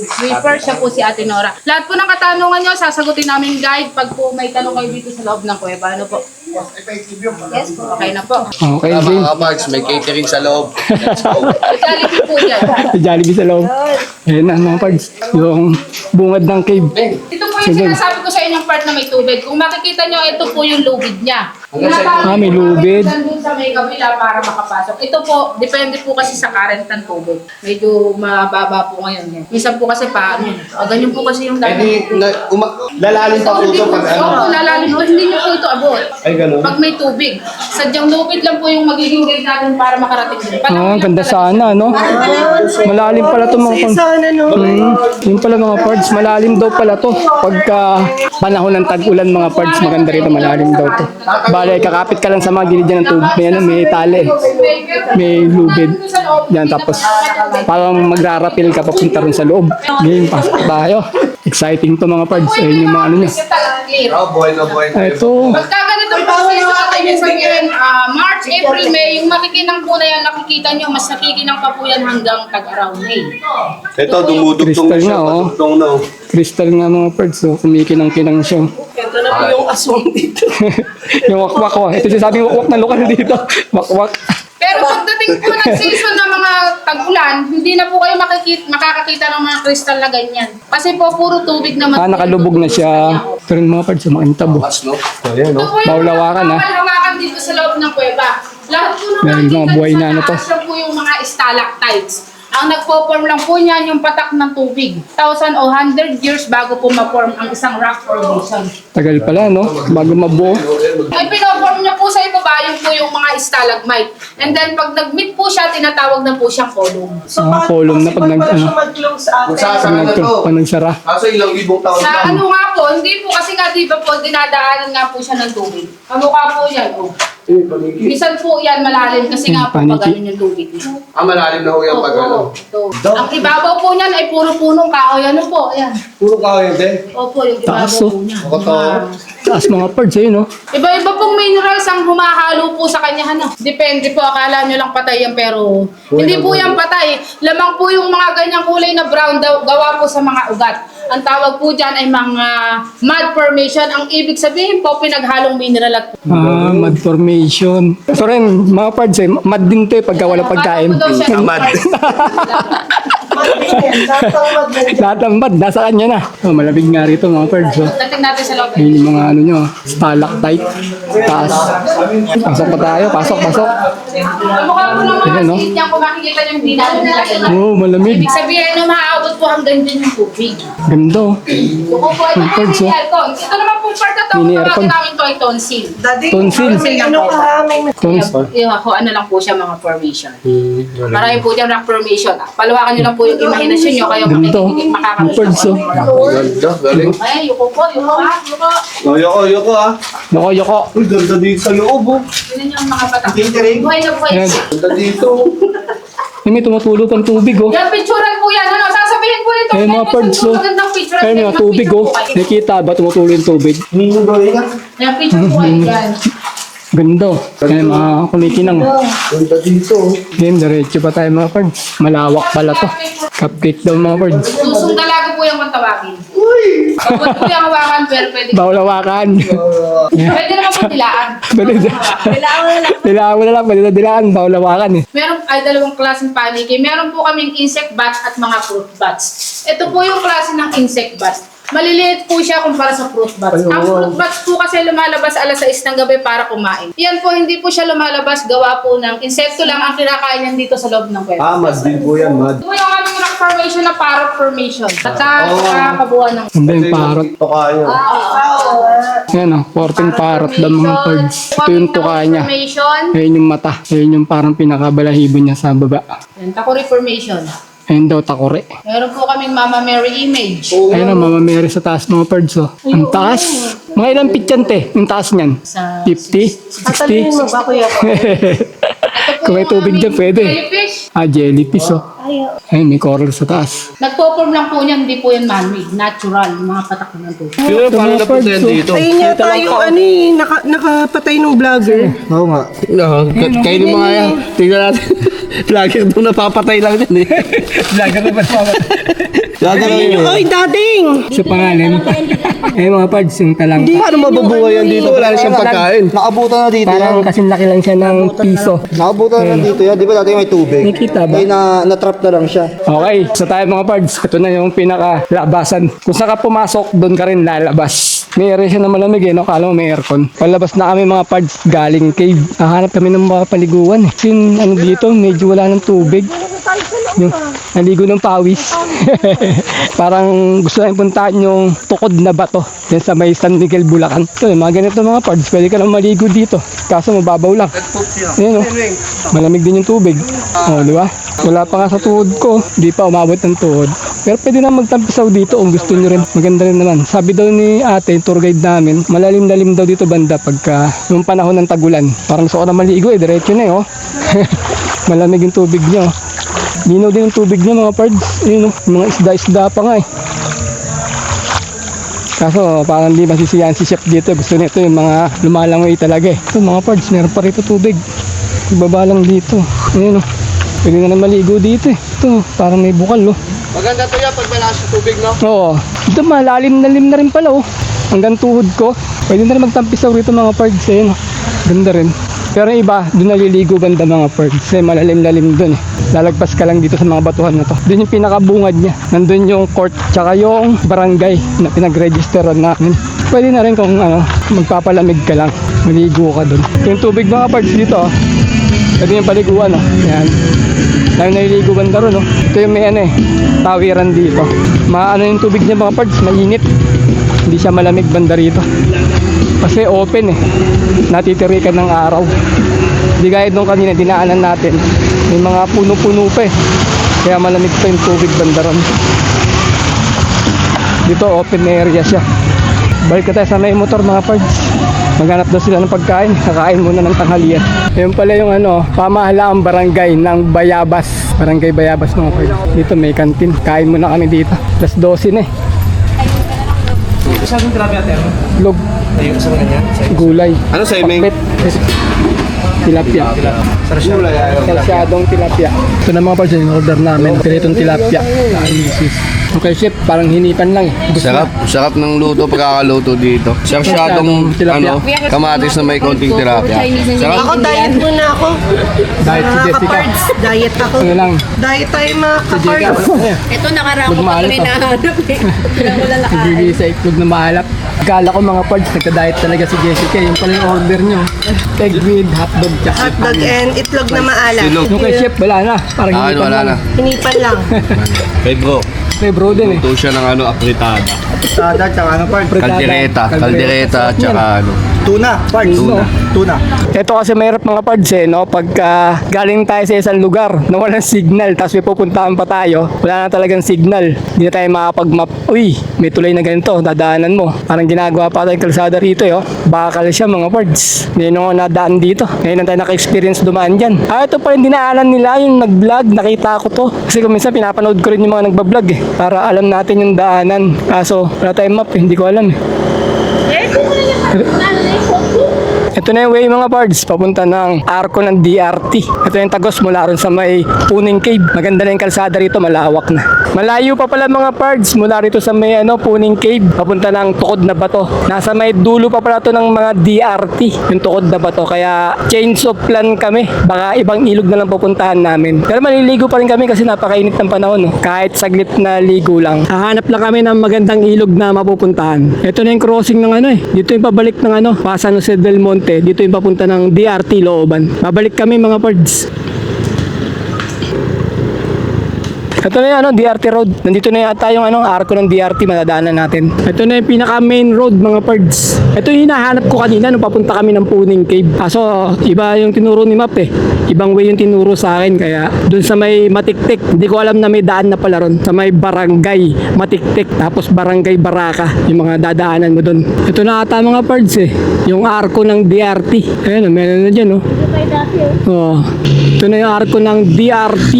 sweeper. Siya po si Ate Nora. Lahat po ng katanungan nyo, sasagutin namin guide pag po may tanong kayo dito sa loob ng kuweba. Ano po? Yes po. Okay na po. Okay, Mga Jane. kapards, may catering sa loob. Let's go. Jollibee po dyan. Jollibee sa loob. Ayan na mga pards. Yung bungad ng cave. Ito po yung sinasabi ko sa inyong part na may tubig. Kung makikita nyo, ito po yung lubid niya. May lubid. Nandun sa may kabila para makapasok. Ito po, depende po kasi sa current ng tubig. Medyo mababa po ngayon. Minsan po kasi ganyan po kasi yung Lalalim pa po ito pag ano. Oo, lalalim po. Hindi nyo po ito abot. Ay, ganun. Pag may tubig. Sadyang lubid lang po yung magiging guide natin para makarating din. Ah, ganda sana, no? Malalim pala to mga yung pala mga pards, malalim daw pala to. Pagka panahon ng tag-ulan mga pards, maganda rito, malalim daw to. Bale, kakapit ka lang sa mga gilid dyan ng tubig. May, may tali. May lubid. Yan, tapos parang magrarapil ka papunta rin sa loob. Game, pasok tayo. Exciting to mga pards. Ayun yung mga ano niya. Oh, buhay na buhay na. Ito. Pagka ganito po kasi sa ating sabihin, March, April, May, yung makikinang po na yan, nakikita nyo, mas nakikinang pa po yan hanggang tag-around May. Ito, dumudugtong na Crystal siya. nga, oh. Patugtong na. Crystal nga mga pards. So, kumikinang-kinang siya. Ito na po yung aswang dito. Yung wakwak ko. Ito sinasabing wakwak na lokal dito. Wakwak. Pero pagdating po ng season ng mga tag-ulan, hindi na po kayo makakakita ng mga kristal na ganyan. Kasi po, puro tubig naman. Nakalubog na siya. Pero yung mga pards, makintab. Mas, no? Ayan, Ito no? po yung Bawlawakan, mga hawakan dito sa loob ng kuweba. Lahat po naman Meron mga dito buhay sa na ano to. taas na po yung mga stalactites. Ang nagpo-form lang po niyan yung patak ng tubig. 1,000 o 100 years bago po ma-form ang isang rock formation. Tagal pala, no? Bago mabuo. Ay pinoform niya po sa ibaba yung mga stalagmite. And then pag nag-meet po siya, tinatawag na po siyang column. Column na pag nag, ano, Magsasara na to. pag nagsara. Kaso ilang libong taon Sa lang. ano nga po, hindi po kasi nga di ba po, dinadaanan nga po siya ng tubig. Kamukha po yan, oh. Minsan po yan malalim kasi nga po pag ganun yung tubig. Malalim na ho yan pag ano. Ito. Ang ibabaw po niyan ay puro punong kahoy. Ano po? Ayan. Puro kahoy din. Opo, yung ibabaw Taas, oh. po niya. Taas mga pards, eh, no? Iba-iba pong minerals ang humahalo po sa kanya. Ano? Depende po, akala nyo lang patay yan pero hindi po yan patay. Lamang po yung mga ganyang kulay na brown gawa po sa mga ugat. Ang tawag po dyan ay mga mud formation. Ang ibig sabihin po, pinaghalong mineral at Mud formation. So rin, mga pards, eh, mud din to eh, pagka walang pagkain. Bago po daw siya- Mud. Lahat ng mud, nasa kanya na. Oh, malamig nga rito mga pards, oh. Dating natin sa loob. Ayun yung mga ano nyo, stalactite. Taas. Pasok pa tayo, pasok. Kamukha po ng mga Ayan, no? seed yan, kung makikita nyo hindi natin nilagay. Oh, malamig. Ibig sabihin, no, maaabot po hanggang dyan yung tubig. Ganda, oh. Buko po ay mga Birds, mini oh. aircon. Ito naman po part na to, Mini kung aircon. namin to ay tonsil. Tonsil. Yung ako, ano lang po siya mga formation. Marami po dyan rock formation. Palawakan nyo lang po yung imahinasyon nyo, kayo Ganda, oh. makakakita Birds, oh. Ganda, galing. Ay, yuko po, yuko ha, yuko. Yoko ah. Yoko. Uy, ganda dito sa loob, oh. Yun yung mga patak. Catering. Buhay na buhay Ayan. siya. Ganda dito. May tumutulo pang tubig, oh. Yan, picturean po yan. Ano, sasabihin po nito. Ayun mga birds, oh. Magandang picture. Ayun mga tubig, oh. Nakita ba tumutulo yung tubig? Yan, picture po kayo dyan. Ganda, oh. Ayun mga kumikinang. Ganda dito, oh. Game, diretso pa tayo mga pards. Malawak pala to. Cupcake daw mga pards. Susong dalaga po yung matawagin. Uy! Pwede po yung hawakan, pero pwede. Bawal hawakan. Pwede naman po tilaan. Dilaan mo na lang, pwede na dilaan. Bawal hawakan eh. Meron ay dalawang klaseng paniki. Meron po kaming insect bats at mga fruit bats. Ito po yung klase ng insect bats. Maliliit po siya kumpara sa fruit bats. Ang fruit bats po kasi lumalabas alas 6 ng gabi para kumain. Yan po, hindi po siya lumalabas. Gawa po ng insekto lang ang kinakain yan dito sa loob ng kuweba. Mad din po yan, mad. Ito po yung aming rock formation na parrot formation. At kabuuan ng... Ang yung parrot. Toka yun. Yan o, 14 parrot daw mga birds. Ito yung tuka niya. Formation. Ayun yung mata. Ayun yung parang pinakabalahibo niya sa baba. Yan, Takuri formation. Ayun daw takore. Meron po kaming Mama Mary image. Ayun o, Mama Mary sa taas mga birds o. Ang taas. Mga ilang feet yan te? Yung taas niyan? Sa 50? 60? Kung may tubig dyan, pwede. Jellyfish. Jellyfish o. Ayun, may coral sa taas. Nagpo-form lang po niyan, hindi po yan man-made. Natural, yung mga patak ng tubig. Pero parang napunta yan dito. Ayun yata yung nakapatay ng vlogger. Oo nga. Kayo ni mga yan. Tingnan natin. Vlogger doon napapatay lang din eh. Vlogger na ba naman? Vlogger lang yun. Ay, dating! Sa pangalan. Eh mga pards, yung talang. Paano mabubuhay yan dito? Wala na siyang pagkain. Nakabutan na dito yan. Parang kasing laki lang siya ng piso. Nakabutan na dito yan. Di ba dati may tubig? Nakita ba? Ay, na-trap na lang siya. Okay, sa tayo mga pards, ito na yung pinakalabasan. Kung saan ka pumasok, doon ka rin lalabas. May area siya na malamig eh, no? Kala mo may aircon. Palabas na kami mga pards, galing cave. Hahanap kami ng mga paliguan eh. Yung ano dito, medyo wala ng tubig. Yung naligo ng pawis. Parang gusto namin puntahan yung tukod na bato. Yan sa may San Miguel, Bulacan. Ito, mga ganito mga pards, pwede ka lang maligo dito. Kaso mababaw lang. Ayan o, malamig din yung tubig. O, di ba? Wala pa nga sa tuhod ko, di pa umabot ng tuhod. Pero pwede na magtampisaw dito kung gusto nyo rin. Maganda rin naman. Sabi daw ni ate, tour guide namin, malalim-lalim daw dito banda pagka yung panahon ng tagulan. Parang gusto ko na maligo eh, diretso na eh oh. Malamig yung tubig nyo. Linaw din yung tubig nyo mga pards. Yun oh, mga isda-isda pa nga eh. Kaso parang di masisiyahan si chef dito. Gusto nito yung mga lumalangoy talaga eh. Ito mga pards, meron pa rito tubig. Ibaba lang dito. Ayun oh. Pwede na maligo dito eh. Ito, parang may bukal oh. Maganda to yan pag malakas yung tubig, no? Oo. Ito malalim-lalim na rin pala oh. Hanggang tuhod ko. Pwede na rin magtampisaw rito mga pards eh. No? Ganda rin. Pero yung iba, doon naliligo banda mga pards. Kasi malalim-lalim doon eh. Lalagpas ka lang dito sa mga batuhan na to. Doon yung pinakabungad niya. Nandun yung court tsaka yung barangay na pinag-registeran namin. Pwede na rin kung ano, magpapalamig ka lang. Maligo ka doon. Yung tubig mga pards dito oh. Ito yung paliguan oh. Yan. Dahil naliligo banda ron oh. Ito yung may ano eh, tawiran dito. Maano yung tubig niya mga pards, mainit. Hindi siya malamig banda rito. Kasi open eh. Natitirikan ng araw. Hindi gaya nung kanina dinaanan natin. May mga puno-puno pa eh. Kaya malamig pa yung tubig banda ron. Dito open area siya. Balik na tayo sa may motor mga pards. Maghanap daw sila ng pagkain. Kakain muna ng tanghalian. Ayun pala yung ano, pamahalaang barangay ng Bayabas. Barangay Bayabas mga pards. Dito may kantin. Kain muna kami dito. Plus 12 na eh. Saan yung grabe natin? Log. Ayun, saan ganyan? Gulay. Ano sa'yo, Ming? Pakbet. Tilapia. Sarsyadong tilapia. Ito na mga pards, yung order namin. Piritong tilapia. Okay, chef, parang hinipan lang eh. Sarap ng luto pagkakaluto dito. Sarsyadong Tilapia. kamatis na may konting tilapia. Sarap. Ako, diet muna ako. Diet si Mga Jessica. kapards, diet ako. Ano lang, Diet tayo mga si Jessica. kapards. Ito nakarako pa Magmahal kami to. nahanap eh. Wala Si Gigi sa itlog na mahalap. Kala ko mga pards, nagka-diet talaga si Jessica. Yung pala yung order nyo. Egg with hotdog tsaka Hotdog and itlog na maalat. Silog. yung kay chef, wala na. Parang hinipan Wala lang. na. Hinipan lang. Kay bro, May bro din eh. luto siya ng ano, apritada. Tada, tsaka ano part? Kaldereta, tsaka ano. Tuna, parts. Tuna. Tuna. Ito kasi mahirap mga pards eh, no? Pagka galing tayo sa isang lugar na walang signal, tapos may pupuntahan pa tayo, wala na talagang signal. Hindi na tayo makapag-map. Uy, may tulay na ganito, dadaanan mo. Parang ginagawa pa tayong kalsada rito eh, oh. Bakal siya mga pards. Hindi nung nadaan dito. Ngayon lang tayo naka-experience dumaan dyan. Ito pa rin dinaanan nila, yung nag-vlog, nakita ko to. Kasi kung minsan pinapanood ko rin yung mga nagbablog eh, para alam natin yung daanan. Kaso, wala tayong map eh, hindi ko alam eh. Ito na yung way mga pards, papunta ng arko ng DRT. Ito yung tagos mula ron sa may Puning Cave. Maganda na yung kalsada rito, malawak na. Malayo pa pala mga pards mula rito sa may Puning Cave papunta ng Tukod na Bato. Nasa may dulo pa pala to ng mga DRT yung Tukod na Bato, kaya change of plan kami, baka ibang ilog na lang pupuntahan namin. Pero maliligo pa rin kami kasi napakainit ng panahon, kahit saglit na ligo lang. Hahanap lang kami ng magandang ilog na mapupuntahan. Ito na yung crossing ng dito yung pabalik ng San Jose del Monte, dito yung papunta ng DRT Looban. Babalik kami mga pards. Ito na yung DRT road. Nandito na yata yung arko ng DRT, madadaanan natin. Ito na yung pinaka main road mga pards. Ito yung hinahanap ko kanina nung papunta kami ng Puning Cave. Kaso iba yung tinuro ni map Ibang way yung tinuro sa akin, kaya dun sa may Matiktik, hindi ko alam na may daan na pala ron. Sa may Barangay Matiktik, tapos Barangay Baraka, yung mga dadaanan mo dun. Ito na ata mga pards yung arko ng DRT. Ayun, meron na dyan Oh. Ito na yung arko ng DRT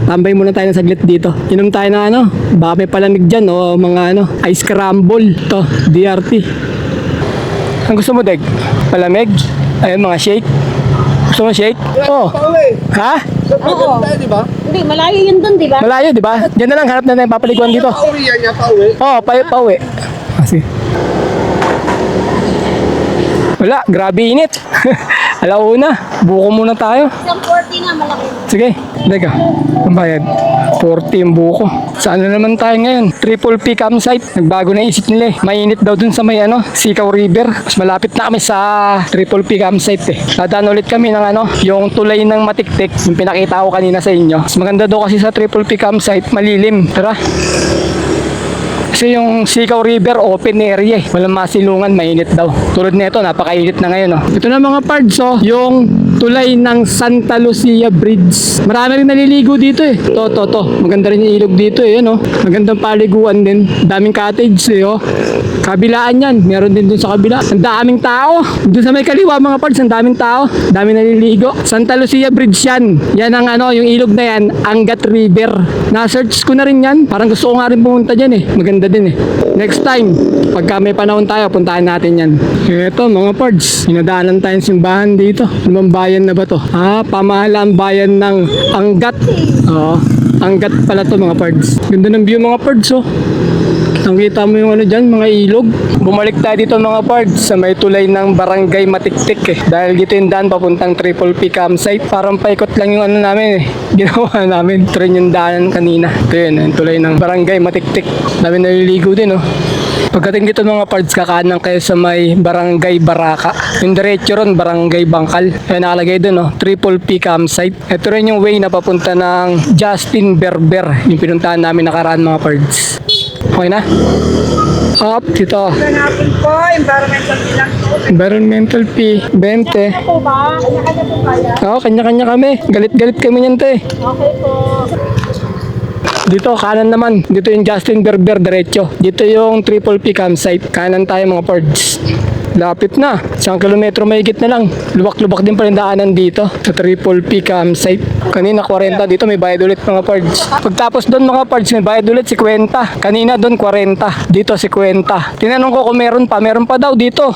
Tambay muna tayo ng saglit dito. Inom tayo na baka may palamig dyan mga ice crumble to DRT. Ang gusto mo, Deg? Palamig? Ayun, mga shake. Gusto mo shake? Oh. Ha? Oo. Hindi, malayo yun dun, di ba? Malayo, di ba? Diyan na lang, hanap na tayong papaliguan dito. Pauwi yan niya, pauwi. Oo, pauwi. Kasi wala, grabe init. Alauna, buko muna tayo. Isang 40 nga, malaki. Sige, teka. Ang bayad. 40 yung buko. Saan na naman tayo ngayon? Triple P campsite. Nagbago na isip nila Mainit daw dun sa may Sikaw River. Mas malapit na kami sa Triple P campsite Dadaan ulit kami ng yung tulay ng Matiktik. Yung pinakita ko kanina sa inyo. Mas maganda daw kasi sa Triple P campsite. Malilim. Tara. Kasi yung Sikaw River, open area Walang masilungan, mainit daw. Tulad nito, napakainit na ngayon Ito na mga pards yung tulay ng Santa Lucia Bridge. Marami rin naliligo dito To. Maganda rin yung ilog dito Magandang paliguan din. Daming cottage Kabilaan yan. Meron din dun sa kabila. Ang daming tao. Dun sa may kaliwa mga pards, ang daming tao. Daming naliligo. Santa Lucia Bridge yan. Yan ang yung ilog na yan, Angat River. Na-search ko na rin yan. Parang gusto ko nga rin pumunta dyan Maganda din Next time, pagka may panahon tayo, puntahan natin yan. Ito mga pards, hinadaanan tayong simbahan dito. Anong bayan na ba to? Pamahalaan bayan ng Angat. Angat pala to mga pards. Ganda ng view mga pards Nakita mo yung dyan, mga ilog. Bumalik tayo dito mga pards sa may tulay ng Barangay Matiktik Dahil dito yung daan papuntang Triple P campsite. Parang paikot lang yung namin ginawa namin. Ito rin yung daanan kanina. Ito yun, yung tulay ng Barangay Matiktik. Dami naliligo din Pagdating dito mga pards, kakanan kayo sa may Barangay Baraka. Yung diretso ron, Barangay Bangkal. Ayan, nakalagay dun Triple P campsite. Ito rin yung way na papunta ng Justin Berber, yung pinuntahan namin nakaraan mga pards. Okay na? Up, dito. Hanapin po, environmental bilang po. Environmental P, 20. Po ba? Kanya-kanya po kaya? Oo, kanya-kanya kami. Galit-galit kami niyan, te. Okay po. Dito, kanan naman. Dito yung Justin Berber, diretso. Dito yung Triple P campsite. Kanan tayo mga pards. Lapit na. 1 kilometro mahigit na lang. Lubak-lubak din pa rin daanan dito sa Triple P campsite. Kanina 40, dito may bayad ulit mga pards. Pagtapos doon mga pards, may bayad ulit 50. Kanina doon 40, dito 50. Tinanong ko kung meron pa daw dito.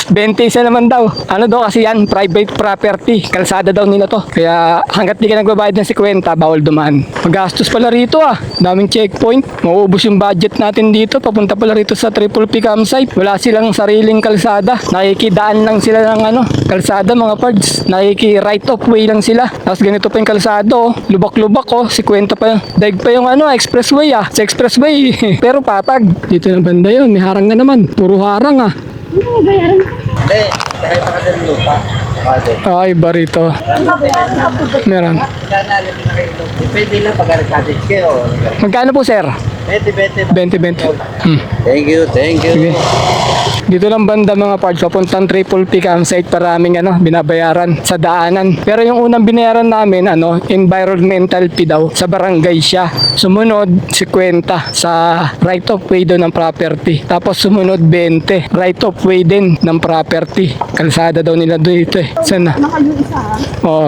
20 isa naman daw. Ano daw kasi yan, private property. Kalsada daw nila to. Kaya hanggat di ka nagbabayad ng 50, bawal dumaan. Magastos pala rito Daming checkpoint. Mauubos yung budget natin dito. Papunta pala rito sa Triple P campsite. Wala silang sariling kalsada. Nakikidaan lang sila ng kalsada mga pards. Nakiki-right of way lang sila. Tapos ganito pa yung kalsada Lubak-lubak 50 pa. Daig pa yung expressway Sa expressway. Pero patag. Dito na banda yun. May harang na naman. Puro harang Ay, barito. Meron. Depende lang pag-cottage kayo. Magkano po, sir? 20. 20. Thank you. Sige. Dito lang banda mga parts, papuntang Triple P campsite, maraming binabayaran sa daanan. Pero yung unang binayaran namin, environmental fee daw, sa barangay siya. Sumunod, 50 sa right of way doon ng property. Tapos sumunod, 20. Right of way din ng property. Kalsada daw nila dito Sana?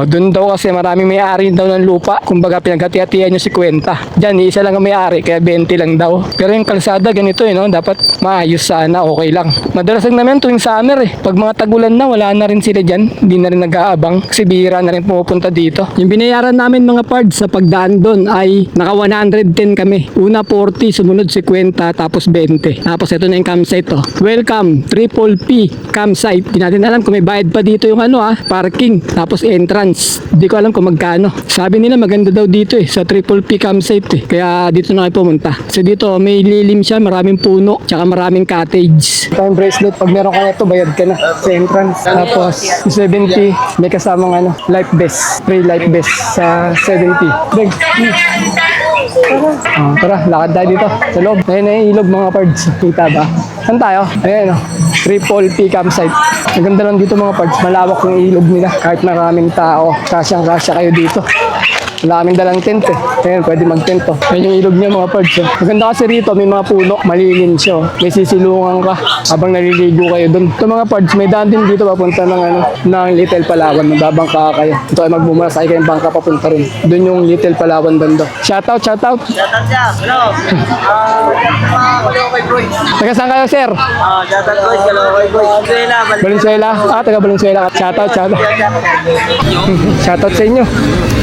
Doon daw kasi maraming may-ari daw ng lupa. Kumbaga, pinaghati-hatihan yung 50. Diyan, isa lang ang may-ari, kaya 20 20 lang daw. Pero yung kalsada ganito no, dapat maayos sana, okay lang. Madalas lang naman tuwing summer Pag mga tagulan na, wala na rin sila dyan. Hindi na rin nag-aabang kasi bihira na rin pumupunta dito. Yung binayaran namin mga pards sa pagdaan doon ay naka 110 kami. Una 40, sumunod 50, tapos 20. Tapos ito na yung campsite Welcome, Triple P campsite. Hindi natin alam kung may bayad pa dito yung parking. Tapos entrance. Hindi ko alam kung magkano. Sabi nila maganda daw dito sa Triple P campsite Kaya dito na kayo pumunta. Kasi dito may lilim siya, maraming puno, tsaka maraming cottage. Time bracelet, pag meron ka na ito, bayad ka na sa entrance. Tapos 70, may kasamang life vest. Free life vest sa 70. Big. Tara, lakad tayo dito sa loob. Ayun na yung ilog mga pards. Kita ba? Saan tayo? Ayan Triple P campsite. Ang ganda lang dito mga pards. Malawak yung ilog nila. Kahit maraming tao, kasyang-kasya kayo dito. Wala kaming dalang tent Ayan, pwede mag-tent Ayan yung ilog niya mga pards Maganda kasi rito, may mga puno, malilim siya May sisilungan ka habang naliligo kayo dun. Ito mga pards, may daan din dito papunta ng Little Palawan. Magbabangka kayo. Ito ay magmumasakay kayong bangka papunta rin. Dun yung Little Palawan bando. Shoutout! Shoutout siya. Hello. Kalawakay boys. Taga saan kayo, sir? Shoutout boys. Kalawakay boys. Valenzuela. Taga Valenzuela. Shoutout. Shoutout sa inyo.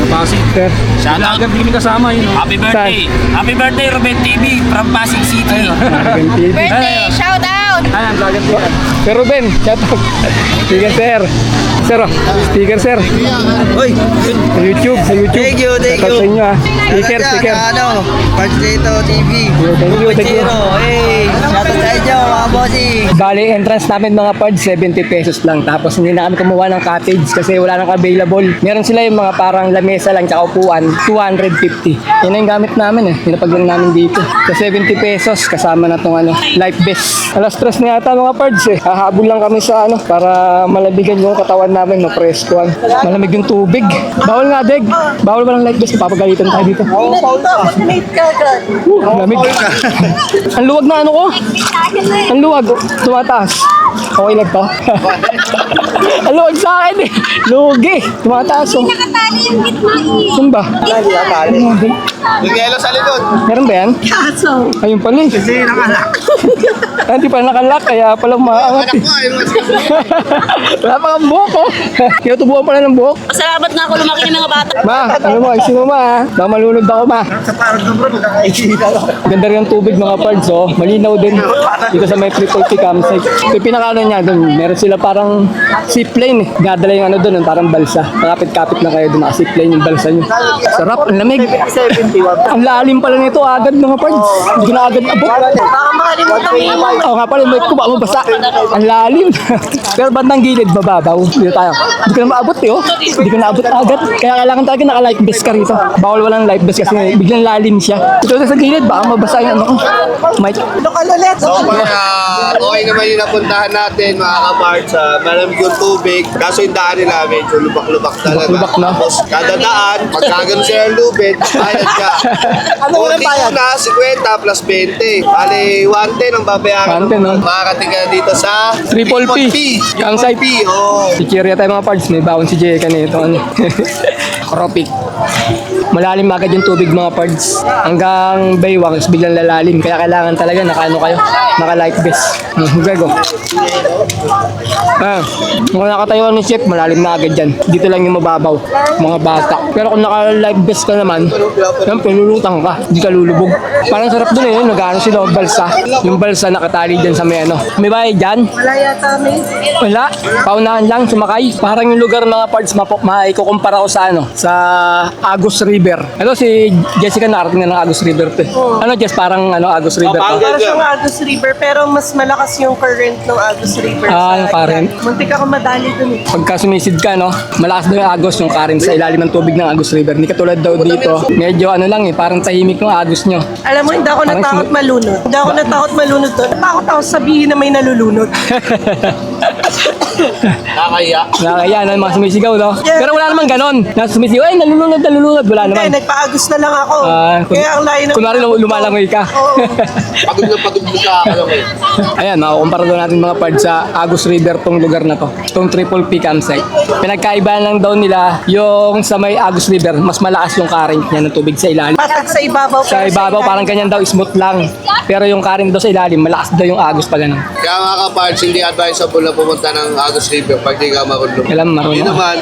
Pasig. Sir. Shoutout. Hindi kami kasama yun. Happy birthday. Happy birthday, Ruben TV from Pasig City. Birthday, shout out! Ayan, vlogger po. Sir Ruben, shoutout. Sticker, sir. Sir, sticker, sir. Uy. Sa YouTube. Thank you. Shoutout sa inyo, Sticker. Parchito TV. Thank you. Hey, shoutout sa inyo, mga bossy. Bali, entrance namin mga pards, 70 pesos lang. Tapos hindi na kami kumuha ng cottage kasi wala nang available. Meron sila yung mga parang lamesa lang tsaka upuan, 250. Yan na yung gamit namin Hinapag lang namin dito. Sa 70 pesos, kasama na tong life vest. Alas 3 na yata mga pards Hahabol lang kami sa para malabigan yung katawan namin, preskuhan. Malamig yung tubig. Bawal nga, Deg. Bawal ba ng life vest? Papagalitan tayo dito. Lamig. Ang luwag na ko. Ang luwag. Tumataas. Okay lang to. Ang luwag sa akin Lugi. Tumataas Nakatali yung gitna Saan ba? Yung yelo sa likod. Meron ba yan? Kaso. Ayun pala Kasi nakalak. Hindi pa nakalak, kaya pala maangat Anak ko, ayun. Wala pa kang buhok Tinutubuan pala ng buhok. Salamat nga ako lumaki ng mga bata. Ma, ayusin mo Baka malunod ako Sa parang ng bro, magkakaisita ko. Ganda rin ang tubig mga pards Malinaw din dito sa may Triple P campsite. Ito yung pinakaano niya doon. Meron sila parang zipline Dadala yung doon, parang balsa. Kapit-kapit na kayo doon, zipline yung balsa nyo. Sarap, ang lamig. 71. Ang lalim pala nito agad mga pards. Hindi ko na agad abot. Baka makalimutan mo. Oo nga pala, may kuba mabasa. Ang lalim. Pero bandang gilid, mababaw. Dito tayo. Hindi ko na maabot Hindi ko na abot agad. Kaya kailangan talaga naka-life vest ka rito. Bawal walang life vest kasi biglang lalim siya. Ito sa gilid, baka mabasa yung Mike. So, okay naman yung napuntahan natin, mga kaparts. Malamig yung tubig. Kaso yung daan nila, medyo lubak-lubak talaga. Lubak na. Tapos, kada daan, pagkagano siya ng lubid, bayad ka. Kunti na, 50 plus 20. Bali, 110 ang babayaran. 110, no? Makakating ka dito sa Triple P. Campsite. Oh. Si Chiria tayo mga parts. May bawon si Jay kanito. Kropik. Malalim agad yung tubig mga parts. Hanggang baywang, biglang lalalim. Kaya kailangan talaga kayo. Naka-life vest. Grego. Kung nakatayo ni chef, malalim na agad dyan. Dito lang yung mababaw. Mga bata. Pero kung naka-life vest ka naman, yan, pinulutang ka. Hindi ka lulubog. Parang sarap dun nag-ano sila, balsa. Yung balsa nakatali dyan sa may May bayad dyan? Wala yata may. Wala. Paunahan lang, sumakay. Parang yung lugar mga parts, maikukumpara ko sa sa Agus River. Ito si Jessica nakarating na ng Agus River to. Jess, parang Agus River to. Para siyang Agus River, pero mas malakas yung current ng Agus River. Yung current. Muntik ako madali dun Pagka sumisid ka, malakas daw yung Agus, yung current sa ilalim ng tubig ng Agus River. Hindi katulad daw dito. Medyo parang tahimik ng Agus nyo. Alam mo, hindi ako Parang natakot malunod. Hindi ako natakot malunod doon. Natakot ako sabihin na may nalulunod. Nakakaya. Nakakaya na mga sumisigaw, no? Pero wala naman ganon. Na sumisigaw, ay, nalulunod. Wala Hindi, naman. nagpaagos na lang ako. Kaya ang layo ng... Kunwari lumalangoy ka. Pagod na ka. Ayan, makukumpara doon natin mga parts sa Agus River tong lugar na to. Itong Triple P campsite. Pinagkaibahan lang daw nila yung sa may Agus River, mas malakas yung current niya ng tubig sa ilalim. Patag sa ibabaw. Sa ibabaw, parang ganyan daw, smooth lang. Pero yung current daw sa ilalim, malakas daw yung Agus pa ganun. Kaya mga kaparts, hindi advisable na pumunta ng Agus River pag di ka marunong. Kailan marunong. Hindi naman,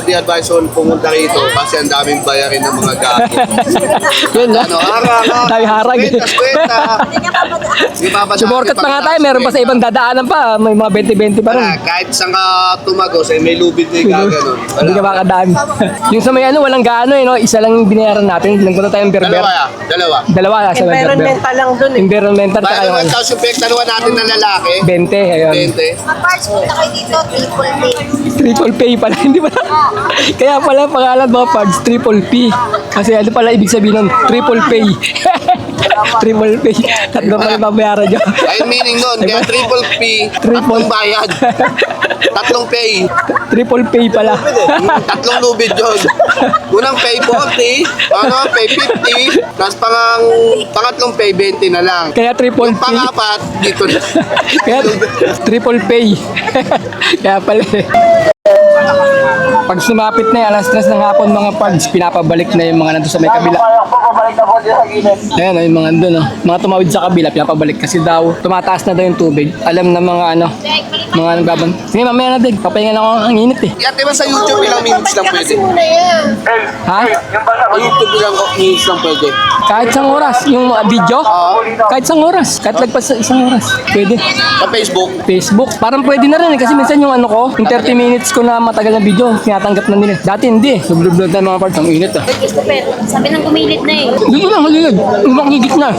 di advisable pumunta rito kasi ang daming bayarin ng mga gamit. Yun, no? Ano, harang. Tayo harag. Kwenta. Sumorkat pa nga tayo, meron pa sa ibang dadaanan pa. May mga 20-20 pa rin. Kahit saan ka tumagos, may lubid na yung gaganon. Hindi ka makadaan. Yung sa may walang gaano no? Isa lang yung binayaran natin. Nagpunta tayong berber. Dalawa sa berber. Environmental lang dun eh. Environmental Bayan tayo. naman tapos yung pektanuan natin ng lalaki. 20, ayun. 20. Parts, punta kayo dito, triple pay. Triple pay pala, hindi pala. Kaya pala pangalan mga parts, Triple P. Kasi ano pala ibig sabihin nun, triple pay. Triple pay. Tatlo pala babayaran nyo. Ayun meaning nun, kaya triple P, tatlong bayad. Tatlong pay. Triple pay pala. Tatlong lubid yun. Unang pay 40, pay 50, tapos pangatlong pay 20 na lang. Kaya triple Yung pay. pangapat, dito na. Kaya triple pay. Kaya pala pag sumapit na yung alas 3 ng hapon mga parts, pinapabalik na yung mga nandun sa may kabila. Ayan o, yung mga nandun o. Mga tumawid sa kabila, pinapabalik kasi daw tumataas na daw yung tubig. Alam na mga mga nagbaban. Sige mamaya na dig, papahinga na ako ang init eh. Yan, diba sa YouTube ilang minutes lang pwede? Ha? Sa YouTube ilang minutes lang pwede. Kahit isang oras, yung video? Kahit isang oras, kahit lagpas sa isang oras. Pwede. Sa Facebook, Facebook, parang pwede na rin eh, kasi minsan yung ko, yung 30 minutes ko na matagal na video, tinatanggap na nila. Dati hindi eh, nag-vlog na mga parts, ang init ah. Christopher, sabi ng gumilid na eh. Dito lang, halilid. Umang gitna.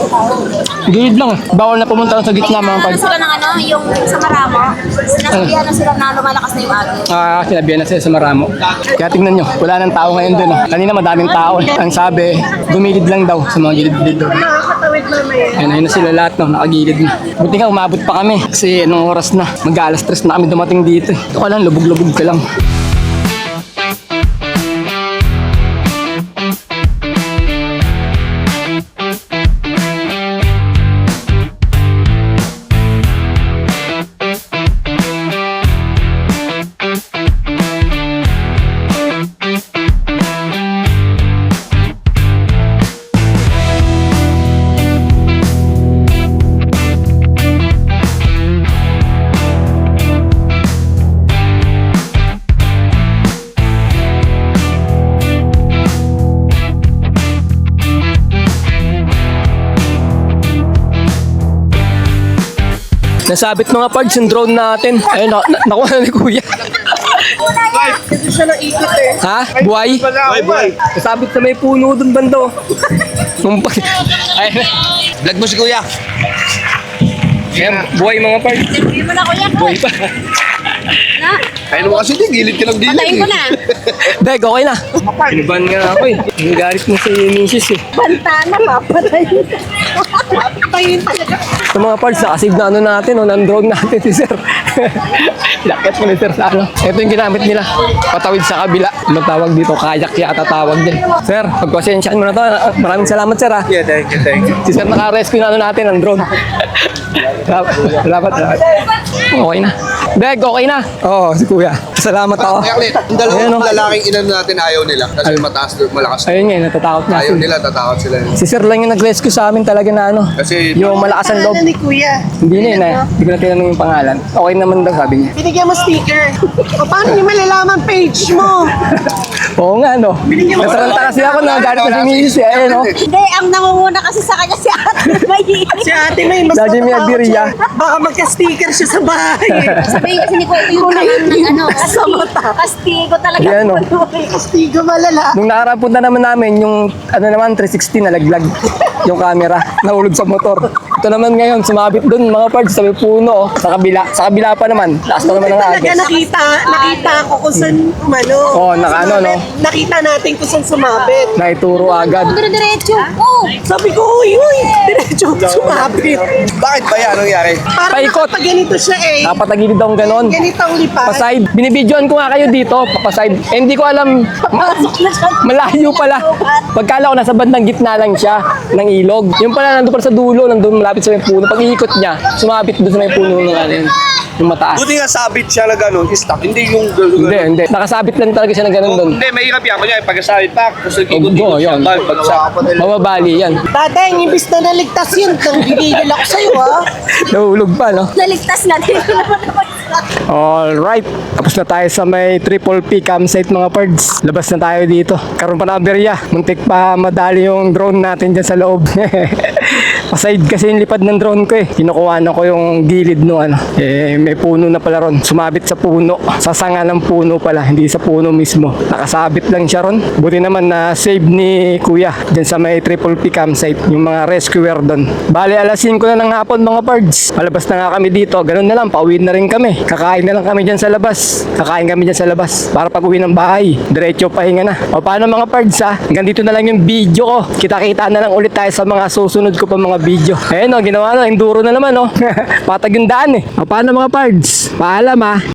Gilid lang. Bawal na pumunta sa gitna mga Ano parts. sila ng yung sa Maramo, sinasabihan na sila na lumalakas na yung agos. Sinabihan na sila sa Maramo. Kaya tingnan nyo, wala nang tao ngayon dun. Kanina madaming tao. Ang sabi, gumilid lang daw sa mga gilid-gilid doon. Nakakatawid mamaya. Ayun na sila lahat, no? Nakagilid na. Buti nga, umabot pa kami. Kasi anong oras na? Mag-alas 3 na kami dumating dito. Ito ka lang, lubog-lubog ka lang. Nasabit mga parts yung drone natin. Ayun, nakuha na ni Kuya. Kasi siya nang ikot eh. Ha? Buhay? Nasabit sa may puno dun bando. Ayun. vlog mo si Kuya. Ayan, buhay mga parts. Sabihin mo na kuya ko. Buhay pa. Na, Ayun mo kasi gilid ka ng gilid. patayin ko na. Dek, okay na. Pinuban nga ako eh. Ang garit mo si Mrs. eh. Banta na, papatayin. Papatayin talaga. Sa mga parts, nakasave na natin, ng drone natin si Sir. Lakit mo ni Sir sa ano. Ito yung ginamit nila. Patawid sa kabila. Anong tawag dito? Kayak yata tawag din. Sir, pagpasensyaan mo na to. Maraming salamat, Sir. Ha? Yeah, thank you. Si Sir naka-rescue na natin ng drone. Salamat. Okay na. Dek, okay na. Oo, si Kuya. Salamat ako. Kaya ulit, yung dalawang lalaking inano natin ayaw nila kasi malakas. Ayun nga, natatakot na Ayaw sila. nila, tatakot sila. Si Sir lang yung nag-rescue sa amin talaga na ano. Kasi Yung malakas ang loob. Ano ni kuya? Hindi na yun eh. Hindi ko na tinanong yung pangalan. Okay naman daw sabi niya. Binigyan mo sticker. O paano niyo malalaman page mo? Oo nga no. Nataranta kasi ako na galit na si Mrs. eh. Ayun no. Hindi, ang nangunguna kasi sa kanya si Ate May. Si ate may mas Daddy Mia natatakot Diria. siya. Baka magka-sticker siya sa bahay. Sabihin kasi ni Kuya, yung tangan ng ano, kastigo talaga. Yan, no. May kastigo malala. Nung nakarapunta naman namin, yung ano naman, 360 nalaglag. yung camera. Nahulog sa motor. Ito naman ngayon, sumabit dun mga parts sa may puno. Sa kabila pa naman. Lakas pa naman ng Talaga agos. nakita ko kung saan umano. Oo, nakaano, no? Nakita natin kung saan sumabit. Naituro agad. Diretso. Oh! Sabi ko, uy, diretso sumabit. Bakit ba yan? Anong nangyari? Parang Paikot. pag ganito siya eh. Napatagilid akong ganon. Ganito ang lipat. Paside. Binibidyoan ko nga kayo dito. Papaside. Eh, hindi ko alam. Malayo pala. Pagkala ko nasa bandang gitna lang siya ng ilog. Yung pala nandun pala sa dulo. Nandun malapit sa may puno. Pag iikot niya, sumabit doon sa may puno ng ano yun. Yung mataas. Buti nga sabit siya na gano'n, stop. Hindi yung Hindi. Nakasabit lang talaga siya ng ganun doon. Hindi, mahirap yan. Kunya, pagkasabit pa, gusto Oo, yun. Mababali yan. Tatay, imbis na naligtas yun, nanggigigil ako sa'yo ha. Nahulog pa, no? Naligtas natin. Alright, tapos na tayo sa may Triple P campsite mga pards. Labas na tayo dito. Karoon pa na aberya. Muntik pa madali yung drone natin dyan sa loob. Paside kasi yung lipad ng drone ko eh. Kinukuha na ko yung gilid no ano. Eh, may puno na pala ron. Sumabit sa puno. Sa sanga ng puno pala, hindi sa puno mismo. Nakasabit lang siya ron. Buti naman na save ni Kuya dyan sa may Triple P campsite. Yung mga rescuer doon. Bale, alas 5 na ng hapon mga pards. Palabas na nga kami dito. Ganun na lang, pauwi na rin kami. Kakain na lang kami dyan sa labas. Kakain kami dyan sa labas. Para pag uwi ng bahay, diretso pahinga na. O paano mga pards ha? Hanggang dito na lang yung video ko. Kita-kita na lang ulit tayo sa mga susunod ko pa mga video. Ayun o, ginawa na. Enduro na naman o. Patag yung daan eh. O paano mga pards? Paalam ha.